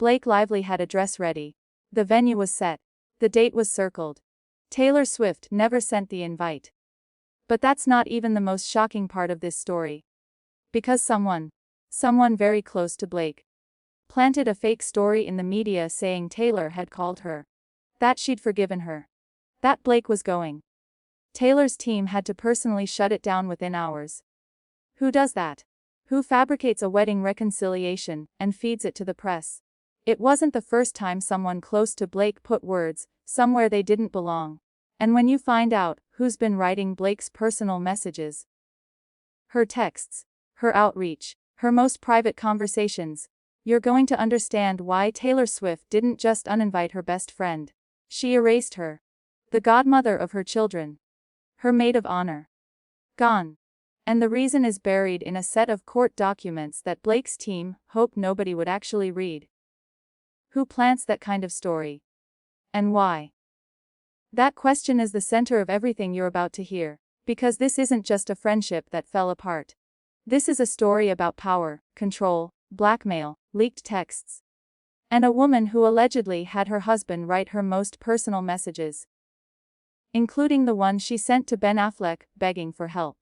Blake Lively had a dress ready. The venue was set. The date was circled. Taylor Swift never sent the invite. But that's not even the most shocking part of this story. Because someone very close to Blake, planted a fake story in the media saying Taylor had called her, that she'd forgiven her, that Blake was going. Taylor's team had to personally shut it down within hours. Who does that? Who fabricates a wedding reconciliation and feeds it to the press? It wasn't the first time someone close to Blake put words somewhere they didn't belong. And when you find out who's been writing Blake's personal messages, her texts, her outreach, her most private conversations, you're going to understand why Taylor Swift didn't just uninvite her best friend. She erased her. The godmother of her children. Her maid of honor. Gone. And the reason is buried in a set of court documents that Blake's team hoped nobody would actually read. Who plants that kind of story? And why? That question is the center of everything you're about to hear, because this isn't just a friendship that fell apart. This is a story about power, control, blackmail, leaked texts, and a woman who allegedly had her husband write her most personal messages, including the one she sent to Ben Affleck, begging for help.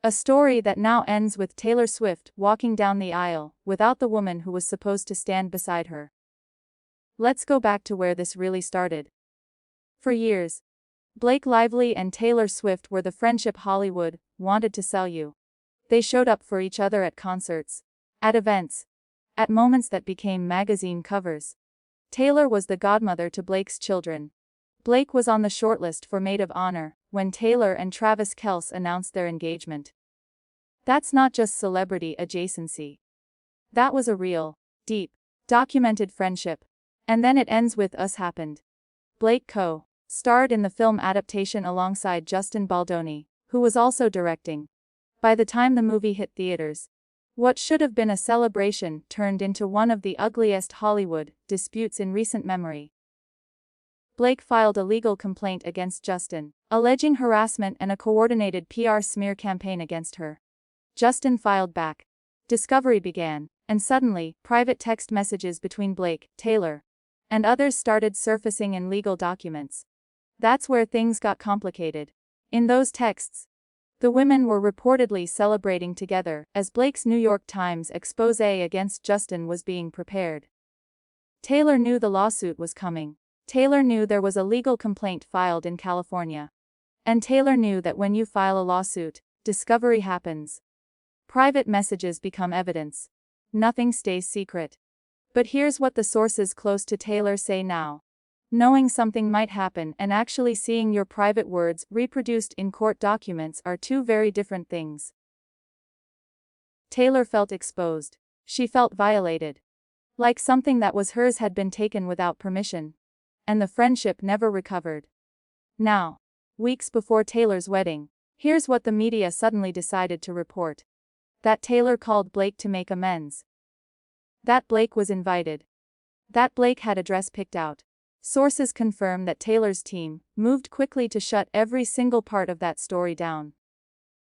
A story that now ends with Taylor Swift walking down the aisle without the woman who was supposed to stand beside her. Let's go back to where this really started. For years, Blake Lively and Taylor Swift were the friendship Hollywood wanted to sell you. They showed up for each other at concerts, at events, at moments that became magazine covers. Taylor was the godmother to Blake's children. Blake was on the shortlist for maid of honor when Taylor and Travis Kelce announced their engagement. That's not just celebrity adjacency. That was a real, deep, documented friendship. And then it ends with Us Happened. Blake co-starred in the film adaptation alongside Justin Baldoni, who was also directing. By the time the movie hit theaters, what should have been a celebration turned into one of the ugliest Hollywood disputes in recent memory. Blake filed a legal complaint against Justin, alleging harassment and a coordinated PR smear campaign against her. Justin filed back. Discovery began, and suddenly, private text messages between Blake, Taylor, and others started surfacing in legal documents. That's where things got complicated. In those texts, the women were reportedly celebrating together as Blake's New York Times expose against Justin was being prepared. Taylor knew the lawsuit was coming. Taylor knew there was a legal complaint filed in California. And Taylor knew that when you file a lawsuit, discovery happens. Private messages become evidence. Nothing stays secret. But here's what the sources close to Taylor say now. Knowing something might happen and actually seeing your private words reproduced in court documents are two very different things. Taylor felt exposed. She felt violated. Like something that was hers had been taken without permission. And the friendship never recovered. Now, weeks before Taylor's wedding, here's what the media suddenly decided to report. That Taylor called Blake to make amends. That Blake was invited. That Blake had a dress picked out. Sources confirm that Taylor's team moved quickly to shut every single part of that story down.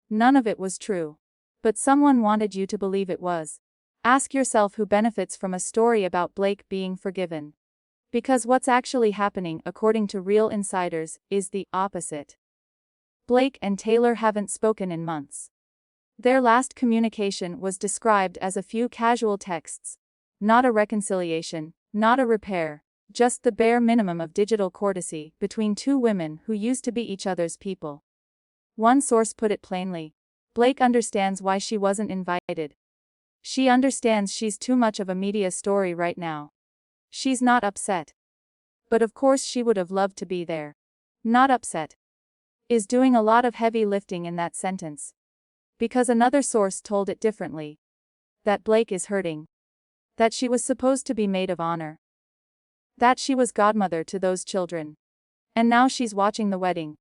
None of it was true. But someone wanted you to believe it was. Ask yourself who benefits from a story about Blake being forgiven. Because what's actually happening, according to real insiders, is the opposite. Blake and Taylor haven't spoken in months. Their last communication was described as a few casual texts. Not a reconciliation, not a repair, just the bare minimum of digital courtesy between two women who used to be each other's people. One source put it plainly. Blake understands why she wasn't invited. She understands she's too much of a media story right now. She's not upset. But of course she would have loved to be there. Not upset. Is doing a lot of heavy lifting in that sentence. Because another source told it differently. That Blake is hurting. That she was supposed to be maid of honor. That she was godmother to those children. And now she's watching the wedding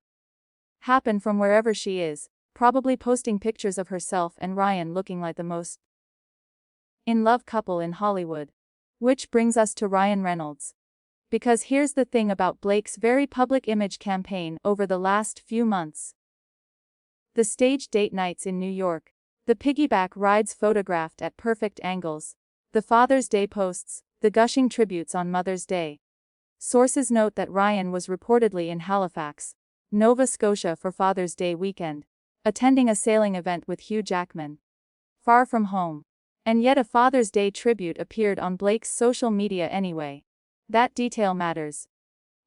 happen from wherever she is, probably posting pictures of herself and Ryan looking like the most in love couple in Hollywood. Which brings us to Ryan Reynolds. Because here's the thing about Blake's very public image campaign over the last few months. The staged date nights in New York, the piggyback rides photographed at perfect angles, the Father's Day posts, the gushing tributes on Mother's Day. Sources note that Ryan was reportedly in Halifax, Nova Scotia for Father's Day weekend, attending a sailing event with Hugh Jackman. Far from home. And yet a Father's Day tribute appeared on Blake's social media anyway. That detail matters.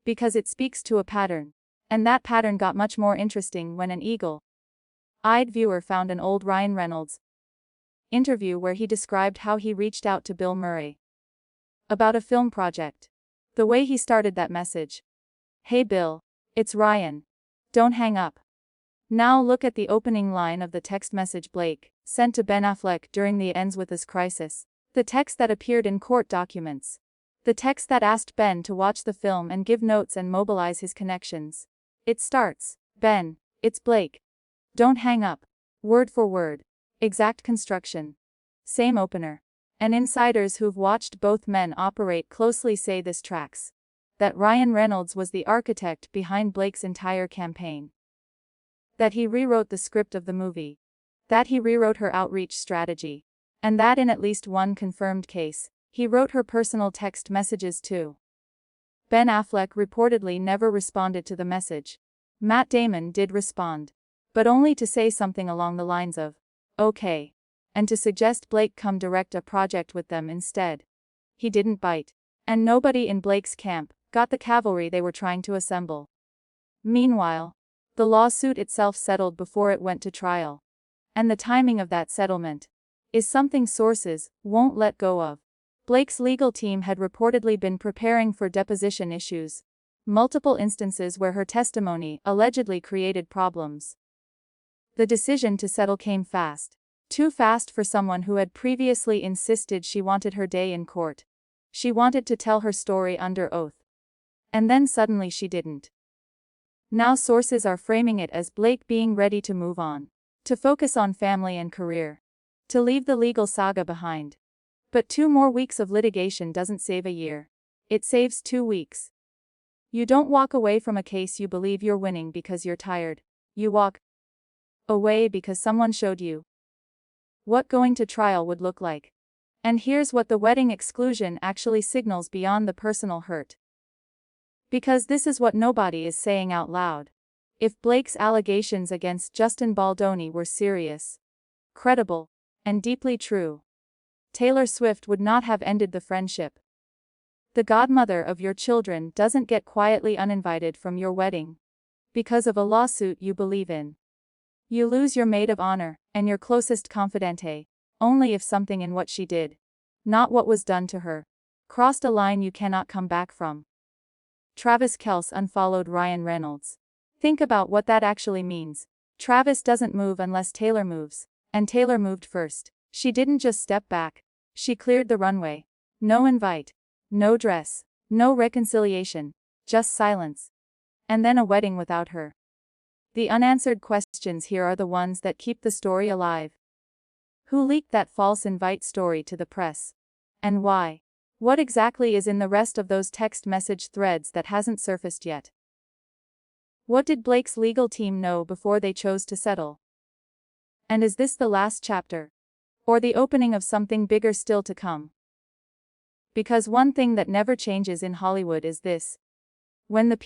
Because it speaks to a pattern. And that pattern got much more interesting when an eagle-eyed viewer found an old Ryan Reynolds interview where he described how he reached out to Bill Murray about a film project. The way he started that message. "Hey Bill, it's Ryan. Don't hang up." Now look at the opening line of the text message Blake sent to Ben Affleck during the Ends With Us crisis. The text that appeared in court documents. The text that asked Ben to watch the film and give notes and mobilize his connections. It starts, "Ben, it's Blake. Don't hang up." Word for word. Exact construction. Same opener. And insiders who've watched both men operate closely say this tracks. That Ryan Reynolds was the architect behind Blake's entire campaign. That he rewrote the script of the movie. That he rewrote her outreach strategy. And that in at least one confirmed case, he wrote her personal text messages too. Ben Affleck reportedly never responded to the message. Matt Damon did respond. But only to say something along the lines of, "Okay." And to suggest Blake come direct a project with them instead. He didn't bite. And nobody in Blake's camp got the cavalry they were trying to assemble. Meanwhile, the lawsuit itself settled before it went to trial. And the timing of that settlement is something sources won't let go of. Blake's legal team had reportedly been preparing for deposition issues. Multiple instances where her testimony allegedly created problems. The decision to settle came fast. Too fast for someone who had previously insisted she wanted her day in court. She wanted to tell her story under oath. And then suddenly she didn't. Now sources are framing it as Blake being ready to move on. To focus on family and career. To leave the legal saga behind. But 2 more weeks of litigation doesn't save a year. It saves 2 weeks. You don't walk away from a case you believe you're winning because you're tired. You walk away because someone showed you what going to trial would look like. And here's what the wedding exclusion actually signals beyond the personal hurt. Because this is what nobody is saying out loud. If Blake's allegations against Justin Baldoni were serious, credible, and deeply true, Taylor Swift would not have ended the friendship. The godmother of your children doesn't get quietly uninvited from your wedding because of a lawsuit you believe in. You lose your maid of honor and your closest confidante only if something in what she did, not what was done to her, crossed a line you cannot come back from. Travis Kelce unfollowed Ryan Reynolds. Think about what that actually means. Travis doesn't move unless Taylor moves, and Taylor moved first. She didn't just step back. She cleared the runway. No invite. No dress. No reconciliation. Just silence. And then a wedding without her. The unanswered questions here are the ones that keep the story alive. Who leaked that false invite story to the press? And why? What exactly is in the rest of those text message threads that hasn't surfaced yet? What did Blake's legal team know before they chose to settle? And is this the last chapter? Or the opening of something bigger still to come? Because one thing that never changes in Hollywood is this. When the